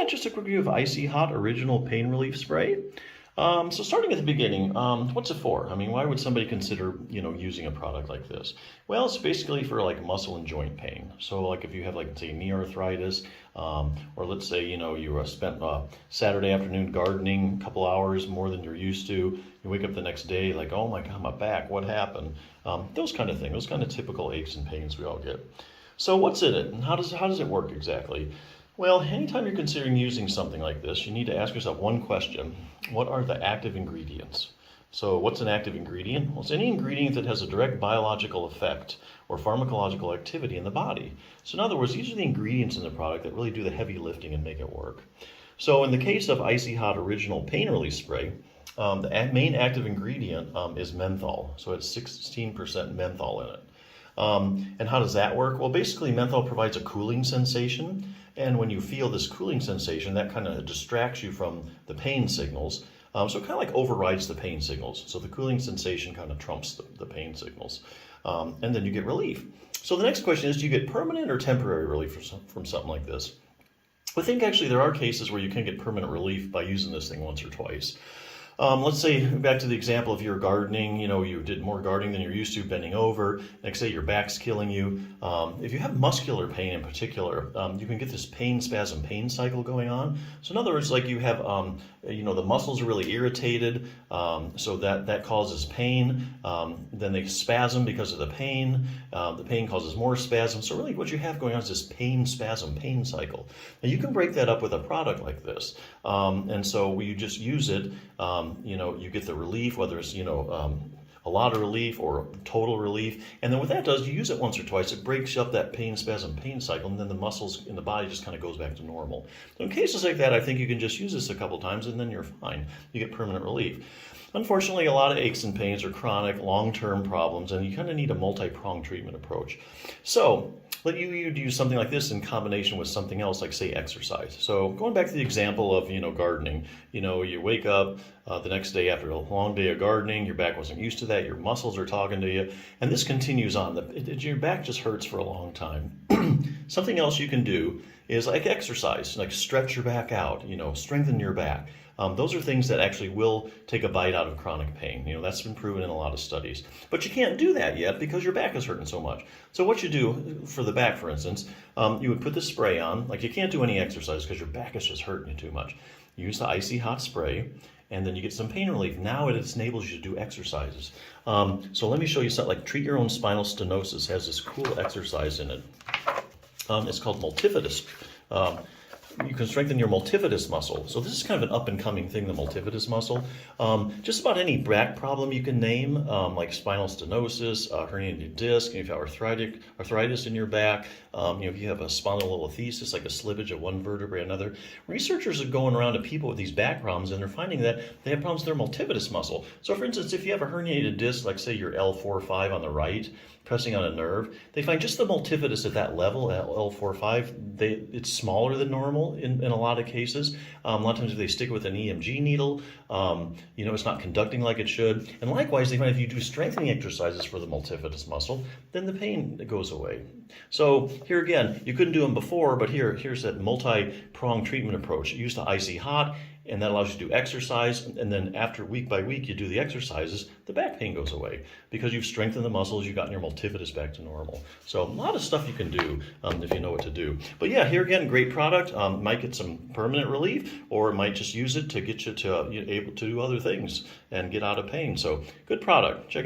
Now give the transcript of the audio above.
just a quick review of Icy Hot Original Pain Relief Spray. So starting at the beginning, what's it for? I mean, why would somebody consider, using a product like this? Well, it's basically for like muscle and joint pain. So like if you have like, say, knee arthritis, or let's say, you spent Saturday afternoon gardening a couple hours more than you're used to. You wake up the next day like, oh my God, my back, what happened? Those kind of things, those kind of typical aches and pains we all get. So what's in it and how does it work exactly? Well, anytime you're considering using something like this, you need to ask yourself one question. What are the active ingredients? So what's an active ingredient? Well, it's any ingredient that has a direct biological effect or pharmacological activity in the body. So in other words, these are the ingredients in the product that really do the heavy lifting and make it work. So in the case of Icy Hot Original Pain Relief Spray, the main active ingredient is menthol. So it's 16% menthol in it. And how does that work? Well, basically menthol provides a cooling sensation. And when you feel this cooling sensation, that kind of distracts you from the pain signals. So it kind of like overrides the pain signals. So the cooling sensation kind of trumps the pain signals. And then you get relief. So the next question is, do you get permanent or temporary relief from something like this? I think actually there are cases where you can get permanent relief by using this thing once or twice. Let's say, back to the example, if you're gardening, you did more gardening than you're used to, bending over, like say your back's killing you. If you have muscular pain in particular, you can get this pain spasm pain cycle going on. So in other words, like you have, the muscles are really irritated, so that causes pain. Then they spasm because of the pain. The pain causes more spasm. So really what you have going on is this pain spasm pain cycle. Now you can break that up with a product like this. And so you just use it, you get the relief, whether it's, a lot of relief or total relief. And then what that does, you use it once or twice, it breaks up that pain spasm pain cycle, and then the muscles in the body just kind of goes back to normal. So in cases like that, I think you can just use this a couple times and then you're fine. You get permanent relief. Unfortunately, a lot of aches and pains are chronic, long-term problems, and you kind of need a multi-pronged treatment approach. So let you use something like this in combination with something else, like say exercise. So going back to the example of gardening, you wake up the next day after a long day of gardening, your back wasn't used to that, your muscles are talking to you, and this continues on. Your back just hurts for a long time. Something else you can do is like exercise, like stretch your back out, strengthen your back. Those are things that actually will take a bite out of chronic pain. That's been proven in a lot of studies. But you can't do that yet because your back is hurting so much. So what you do for the back, for instance, you would put the spray on. Like you can't do any exercise because your back is just hurting you too much. You use the Icy Hot spray, and then you get some pain relief. Now it enables you to do exercises. So let me show you something like Treat Your Own Spinal Stenosis has this cool exercise in it. It's called multifidus. You can strengthen your multifidus muscle. So this is kind of an up-and-coming thing, the multifidus muscle. Just about any back problem you can name, like spinal stenosis, herniated disc, if you have arthritis in your back, if you have a spondylolisthesis, like a slippage of one vertebrae or another. Researchers are going around to people with these back problems, and they're finding that they have problems with their multifidus muscle. So for instance, if you have a herniated disc, like say your L4-5 on the right, pressing on a nerve, they find just the multifidus at that level, at L4-5, it's smaller than normal in a lot of cases. A lot of times if they stick with an EMG needle, it's not conducting like it should. And likewise, they find if you do strengthening exercises for the multifidus muscle, then the pain goes away. So here again, you couldn't do them before, but here's that multi-pronged treatment approach. Use the Icy Hot, and that allows you to do exercise, and then after week by week you do the exercises, the back pain goes away because you've strengthened the muscles, you've gotten your multifidus back to normal. So a lot of stuff you can do if you know what to do. But yeah, here again, great product. Might get some permanent relief, or might just use it to get you to able to do other things and get out of pain. So good product. Check it out.